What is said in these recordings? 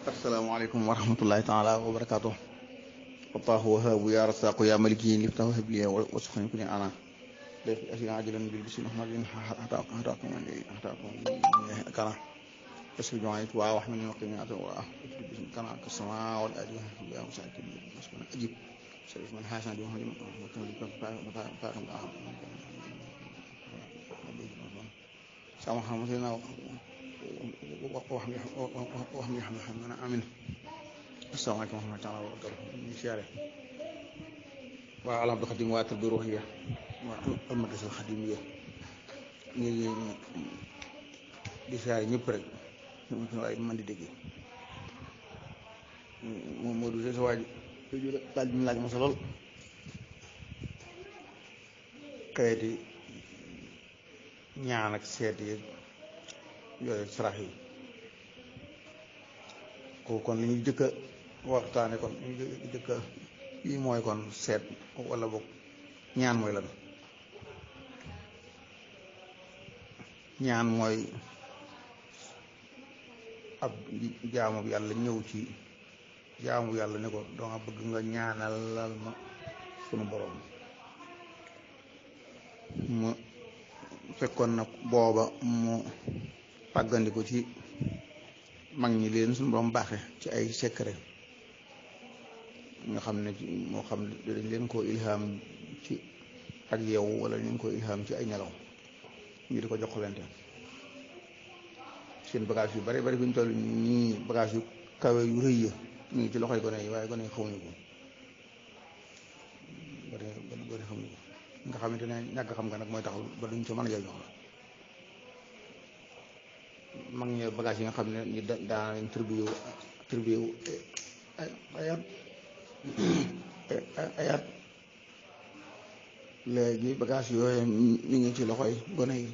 asalaamaaleykum wa rahmatullahi taala wa barakaatu. Allahu wahaabu ya rasaqu ya maliki liftahu habliya wa suxni kuni ana def asina ajilan bil bismi muhammadin hataakum kana tasbi joint wa wax min waqini ata wa bismi kana kasama wal adi ya musakin maskuna ajib sharif man hasan di muhammadin wa ta'ala sama xamna wax mi xam na amin asalaamaaleykum wa rahmatulah wa barakatuh ñu siyaare waa al Abdou Khadim waa Tarbiya Ruuhiya waa al Madrasa Xadimiya ñu di siyaare ñëpp rek waaye man di dégg moom moo du sa waaj laaj bi mu laaj ma sa lool kayiti ñaan ak seet yi yooyu sarax yi kooku kon li ñu jëkk a waxtaane kon li ñu jëkk a yi mooy kon seet wala boog ñaan mooy lan ñaan mooy ab jaamu bi yàlla ñëw ci jaamu bi yàlla ne ko danga bëgg nga ñaanalal ma sunu borom mu fekkoon nag booba mu pàggandiku ci mag ñi leen suñu borom baaxe ci ay secret nga xam ne moo xam dañ leen koo ilham ci ak yeewu wala leen koo ilham ci ay nelaw ñu di ko joxlante seen bagage yu bari bari fi ñu toll nii bagage yu kawe yu rëy ya ñu ngi ci loxoy gone yi waaye gone yi xamuñu ko gone xamuñu ko nga xamante ne ñàkk xam nga nag mooy tax ba duñ ci mën a jëriñoo mag ñi bagage yi nga xam ne ñu daa leen tribu ayat léegi bagage yooyu ñu ngi ci loxoy gone yi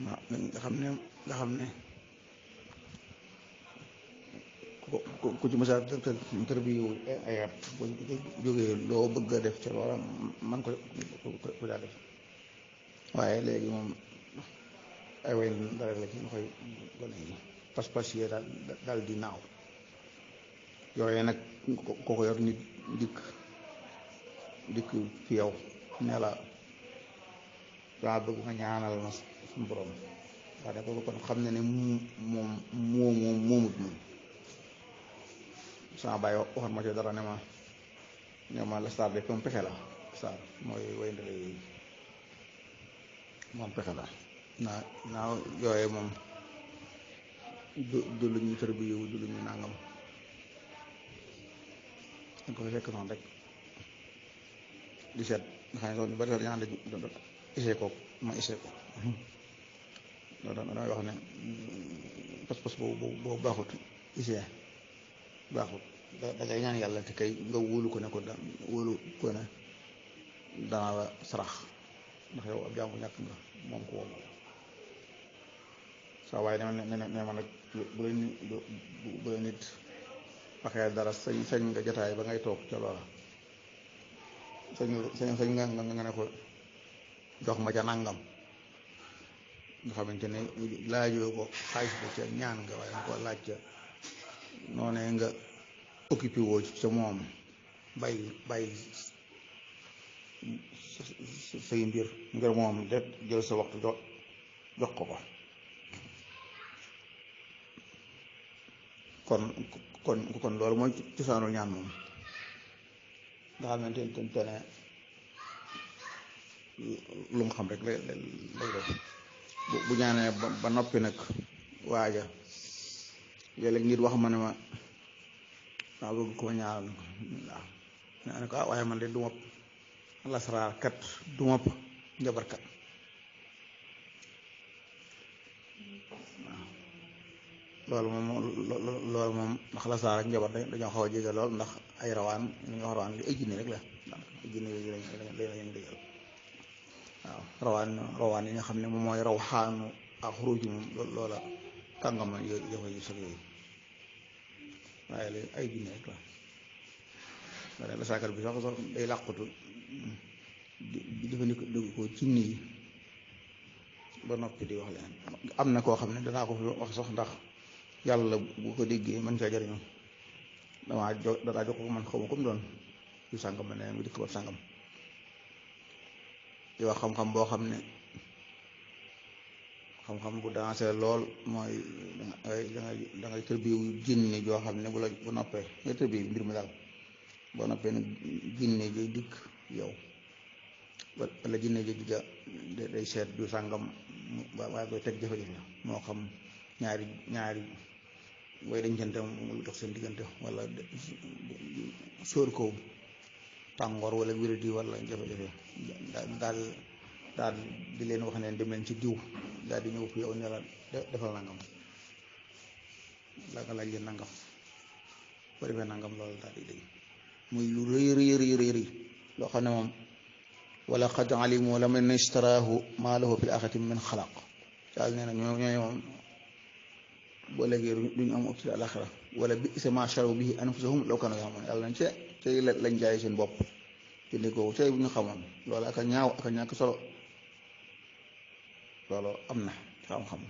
waaw nga xam ne ku ci mësa tribu ayat bu jógee loo bëgg a def ci loola man ko daa def waaye léegi moom ay way dara la ci loxoy gone yi pas-pas yi daal di naaw yooyu nag ko yor nit dikk fi yow ne la daa bëgg nga ñaanal ma suñu borom waaye ko kon xam ne ne moomut moom sama bàyyi waxoon ma ci dara ne ma la star de moom pexe la star mooy way ndele yi moom pexe la naa yooye moom du lu ñuy tërbiyu du lu ñuy nàngam dañ ko fekk noonu rek di seet nga xam ne soon ñu bari ñaan dañ doon essayé ko ma essayé ko damay wax ne pas-pas boobu baaxut essayé baaxut da ngay ñaan yàlla te kay nga wóolu ko ne ko wóolu ko ne dana la sarax ndax yow ab jàmbu ñàkk nga moom ko wóolu saa waaye ne ma nag bu la nit waxee dara sañ nga jotaay ba ngay toog ca loola sañ nga ne ko jox ma ca nangam nga xamante ne laajoo ko xaalis ba ca ñaan nga waaye nga ko laaj ca noonee nga occupé woo ca moom bàyyi say mbir ngir moom de jël sa waxtu jox ko kon loolu mooy cosaanul ñaan moom nga xamante ne lu mu xam rek lay def bu ñaanee ba noppi nag waaja léeg-léeg nit wax ma ne ma waaw bëgg ko ñaanal waaw naa ne ko waaye man de du ma lasaraar kat du ma njabarkat loolu moom ndax la saar ak njabar dañoo xaw a jege lool ndax ay rawaan li nga wax rawaan li ay jinne rek la ay jinne yooyu lañ dëggal waaw rawaan yi nga xam ne moom mooy raw xaanu ak xuruj moom loola kàngama yooyu yu sag yooyu waaye léegi ay jinne rek la la saakar bi sax day làqutu di jëfandikoo jinne yi ba noppi di wax leen am na koo xam ne danaa ko fi wax sax ndax yàlla bu ko déggee mën caa jariñu danaa jox ko man xaw ma comme doon yu sàngam ma ne mu dikk ba sàngam di wax xam-xam boo xam ne xam-xam bu dansé lool mooy da ngay tërbiwu jinne joo xam ne bu noppee nga tërbi mbir mi daal boo noppee nag jinne ji dikk yow wala jinne ji ja day seet du sàngam waaye koy teg jafe-jafe moo xam ñaari way dencante mu dox seen diggante wala sóor kow tàngoor wala wéradi wala jafe-jafe daal di leen wax ne dem leen ci diw daal di ñëw fi yow ne la defal nangam la nga laaj leen nangam boo defee nangam loolu daal di dégg muy lu rëy loo xam ne moom wala qad alimu laman istaraahu maa lahu fil aaxirati min xalaq daal nee na ñooy moom boo léegi duñu am ci alaxira wala bi'sa maa sharaw bihi anfusahum law kaanu ya'lamuun yàlla nañ cay lañ jaay seen bopp jëndi ko cay bu ñu xamoon loolu ak a ñaaw ak a ñàkk solo loolu am na xam-xam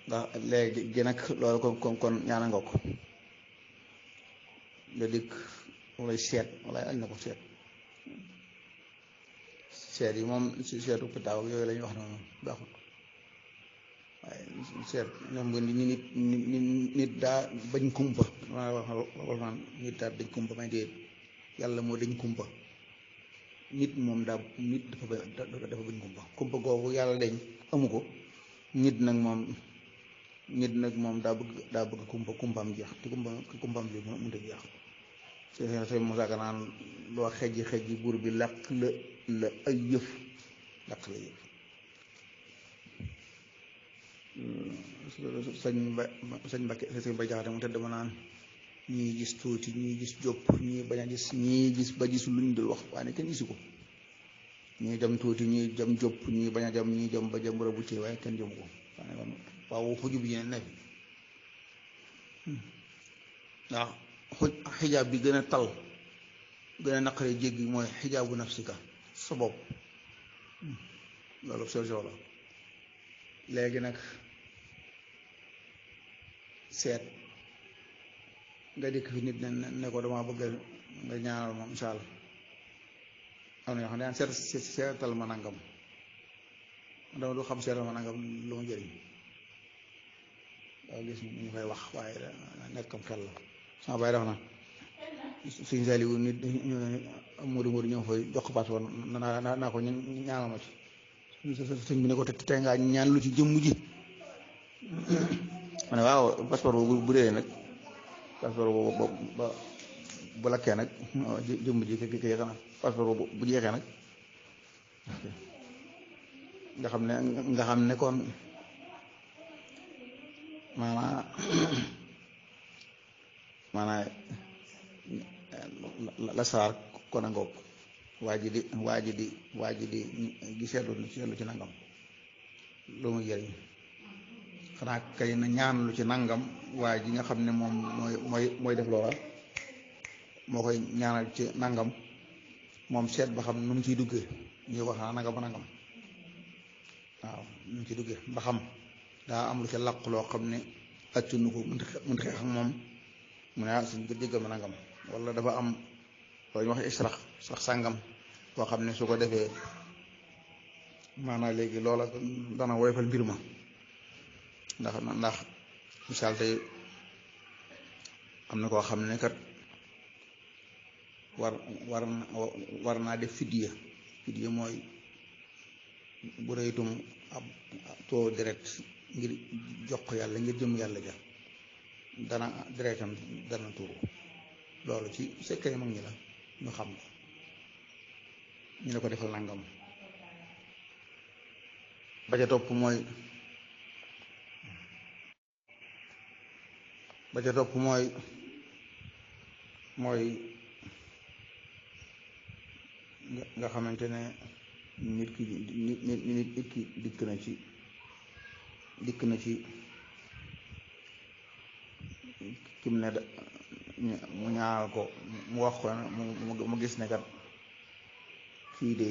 ndax léegi nag loolu kon ñaana nga ko nga dikk walay seet walay añ na ko seet yi moom si seetu pitaaw yooyu la ñuy wax ne moom baaxul waaye seet ñoom bu nit daa bañ kumpa maa wax naan nit daa dañ kumpa may dee yàlla moo dañ kumpa nit moom nit dafa bañ kumpa googu yàlla dañ amu ko nit nag moom daa bëgg kumpaam jeex te kumpaam jeex mënut a jeex sëñ Moussa Ka naan loo xejji buur bi làq la ay yëf sëñ ba jaxate mu tëdd ma naan ñii gis tuuti ñii gis jópp ñii bañ a gis ñii gis ba gisul lu ñu dul wax waaye kenn gisu ko ñii jëm tuuti ñii jëm jópp ñii bañ a jëm ñii jëm ba jëm bu bu ci waaye kenn jëm ko waaye kon waaw xujub yi ne fi ndax xijaab bi gën a tal gën a naqaree jéggi mooy xijaabu nafsika sa bopp loolu solution la léegi nag seet nga dikk fi nit ne ko dama bëgg nga ñaanal moom incha allah am na yoo xam ne daan seetal ma nangam dama du xam seetal ma nangam lu ma jëriñ waaw gis ñu koy wax waaye nekkam xel la sama baay def na suñ saliwu nit Modou ñëw fay jox ko passeport naa ko ñaanal ma ci sëñ bi ne ko te ngaa ñaan lu ci jëmm ji ma ne waaw passeport boobu bu dee nag passeport boobu bu lakkee nag jëmm ji kii xanaa passeport boobu bu jeexee nag nga xam ne kon maanaa la saar kon a ngoog waa ji di gi seetlu ci nangam lu muy jëriñ xanaa kay na ñaan lu ci nangam waa ji nga xam ne moom mooy def loola moo koy ñaanal ci nangam moom seet ba xam nu mu ciy duggee ñuy wax naa nangam waaw nu mu ciy duggee ba xam daa am lu ca làq loo xam ne attunu ko mënut xeex ak moom mu ne suñ ko jéggal ma nangam wala dafa am loo ñu wax israx sàngam boo xam ne su ko defee maanaam léegi loola dana woyofal mbir ma ndax misaal tey am na koo xam ne kat war naa def fidiya mooy bu rëytum ab too deret ngir jox ko yàlla ngir jëm yàlla ja dana deretam dana tuuru loolu ci secret mag ñi la ñu xam ko ñu ne ko defal nangam ba ca topp mooy nga xamante ne nit ki dikk na ci kim ne mu ñaanal ko mu wax ko mu gis ne kat kii de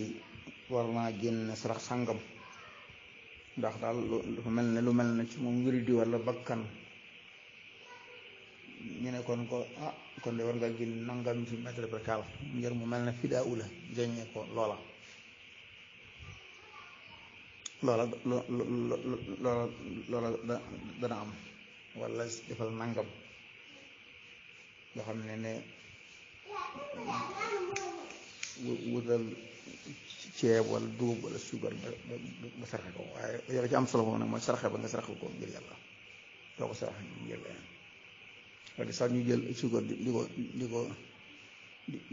war naa génn sarax sàngam ndax daal lu mel ne ci moom wéri di walla bakkan ñu ne kon ko kon de war nga génn nangam ci mètre percale ngir mu mel ne fidaa ula jeññee ko loola dana am walla defal nangam nga xam ne wutal ceeb wala dugub wala suukar nga saraxe ko waaye yow ci am solo moom nag mooy saraxe ba nga saraxe ko ngir yàlla doo ko saraxe ngir leneen wala sax ñu jël suukar di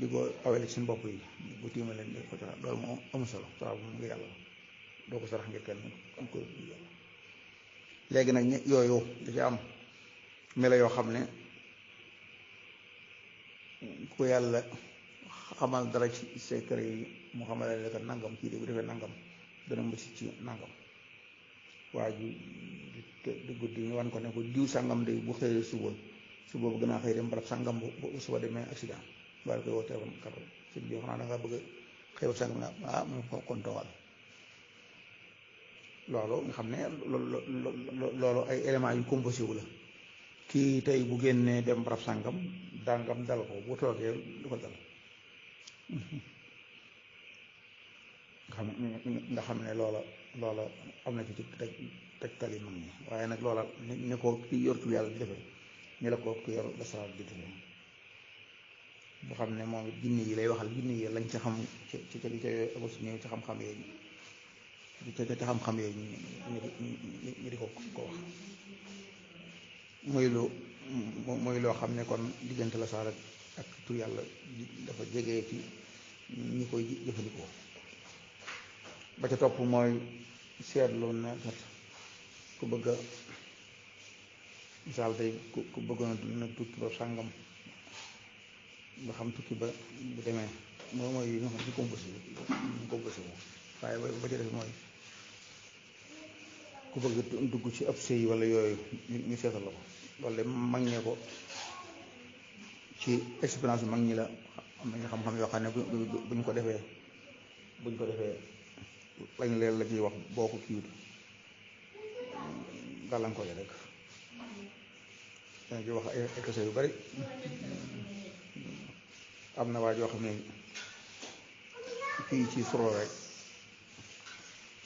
ko awele ci seen bopp yi di ko tiima leen di ko sarax loolu moo amul solo sarax bu ngir yàlla doo ko sarax ngir kenn am ko yàlla léegi nag yooyu da ci am melo yoo xam ne ku yàlla xamal dara ci secret yi mu xamal la ko nangam kii de bu defee nangam dana mësi ci nangam waa ji di guddi ñu wan ko ne ko diw sàngam de bu xëyee suba bu gën a xëy dem barab sàngam bu suba demee accident baa koy woo téléphone kar sëñ bi xanaa da nga bëgg xëy ba sàngam na mu ko kon toogal loolu nga xam ne loolu ay éléments yu composé wu la kii tey bu génnee dem barab sàngam dàngam dal ko bu toogee du ko dal nga xam ne loola am na ci tegtal yi mag ñi waaye nag loola ni ko ki yor tur yàlla di defee ni la ko ki yor lasaraar di defee nga xam ne moom it jinne yi lay waxal jinne yi lañ ci xam ci ñëw ci xam-xam yooyu ci xam-xam yooyu ñu di ko wax mooy loo xam ne kon diggante lasaraar ak tur yàlla dafa jege ci ñi koy jëfandikoo ba ca topp mooy seetlu ne kat ku bëgg a misaal tey ku bëggoon na tukki ba sàngam nga xam tukki ba bu demee mooy yi nga xam ci composé wu waaye ba ca def mooy ku bëgg dugg ci ab sëy wala yooyu ñu seetal la ko loolu de mag ñee ko ci expérience bi mag ñi la am nañu xam-xam yoo xam ne buñ ko defee lañ leen la ciy wax boo ko kiiwut gàllankoor rek dañ ci wax ay kese yu bari am na waa joo xam ne fii ci solo rek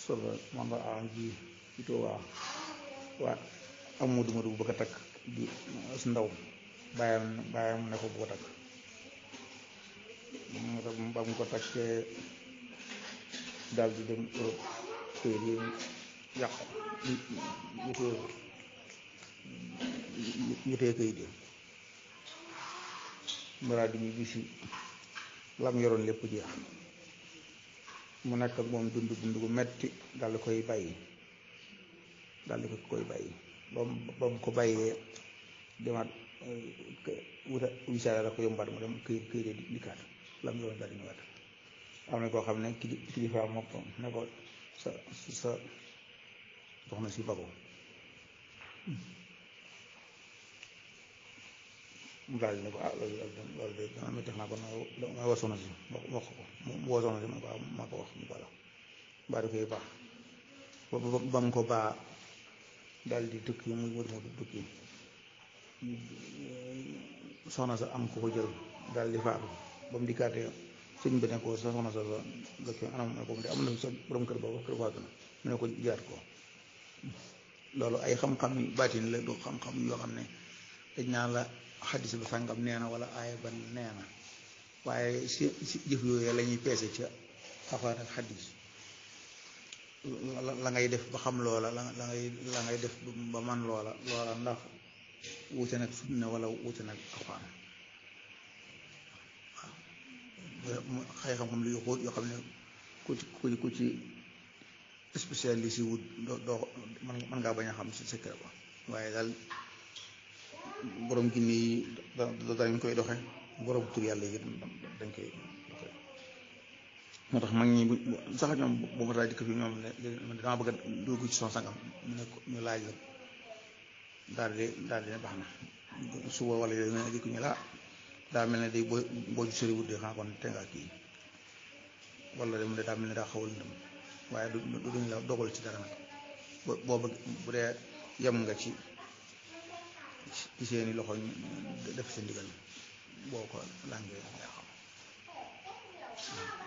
solo man nga am ji ci Tuubaa waa am mudu bu bëgg a takk di su ndaw bàyyam ne ko bu ko takk ba mu ko takkee daal di dem Europe këyit yi yàqu ñu téye këyit yi mbaraat di ñu gisi lam yoroon lépp jeex mu nekk ak moom dund gu metti daal di koy bàyyi ba mu ko bàyyee demaat wuta wisaare la ko yombaat mu dem këyit dikkaat lam yoroon daal di ñëwaat am na koo xam ne kilifa moo ko ne ko sa dox na si bago mu daal di ne ko loolu de dama métti naa ko ma woo soxna si wax ko mu woo soxna si ma ko maa ko wax mu bala mbaa da koy baax ba mu ko baa daal di tukki mu tukki soxna sa am ko jël daal di faatu ba mu dikkaatee sëñ bi ne ko sa soxna sa dëkk anam ne ko mu de am na sa borom kër boobu kër faatu na mu ne ko jaar ko loolu ay xam-xam yu baatin la du xam-xam yoo xam ne dañ naan la xaddis ba sàngam nee na wala aaya ba nee na waaye si jëf yooyu la ñuy peese ca Alxuraan ak xaddis la ngay def ba xam loola la ngay def ba man loola ndax wuute nag sunna wala wuute nag Alxuraan waaw xëy xam-xam lu xóot yoo xam ne ku ci spécialiste wut doo mën ngaa bañ a xam si secret ba waaye daal borom jinne yi dañ koy doxe borom tur yàlla yi dañ koy doxe moo tax mag ñi sax ñoom bu ma taa dikk fi ñoom ne dama bëgg a dugg ci son sangam mu ne ñu laaj la daal di ne baax na suba wala yooyu nga ne dikk ñu la daa mel ne day boo ci soriwut de xanaa kon te nga kii wala de mu ne daa mel ne daa xawal ndëm waaye duñ la dogal ci dara nag boo bëgg bu dee yem nga ci seeni loxo ñu def sa ndigal boo ko làngee yaa xam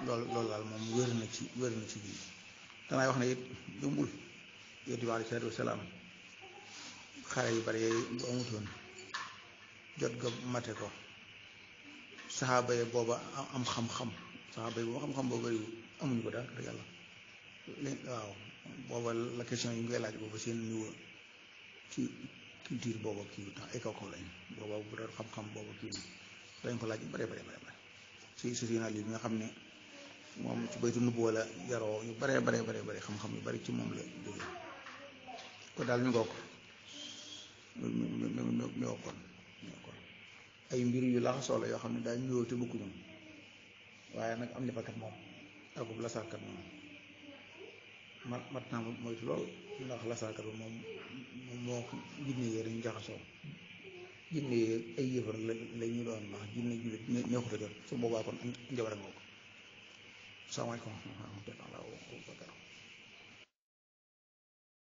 loolu daal moom wér na ci bii danay wax ne it jumbul yonent bi alayhi salaatu wasalaam xare yu bari bu amutoon jot ga mate ko saxaaba yi booba am xam-xam saxaaba yi booba xam-xam booba bari amuñu ko daal rek yàlla waaw booba la question yi ngay laaj booba seen niveau ci culture booba kii tax ay kaw kaw lañ booba bu doon xam-xam booba kii dañ ko laaj bare si naa lii bi nga xam ne moom ci baytu nubbu wala yaroo yu bare xam-xam yu bari ci moom la jóge ko daal ñu ngokk mi wokkoon ay mbir yu laxasoo la yoo xam ne daal ñëw te bokkuñu waaye nag am defakat moom akub lasarkat moom mat naa moytu lool ndax lasarkat bi moom moo jinne yee dañu jaxasoo jinne yee ay yëfar la ñu doon ndax jinne jullit neexut a jot su boobaa kon njabar ak ngoo ko salaamaaleykum wa rahmatulah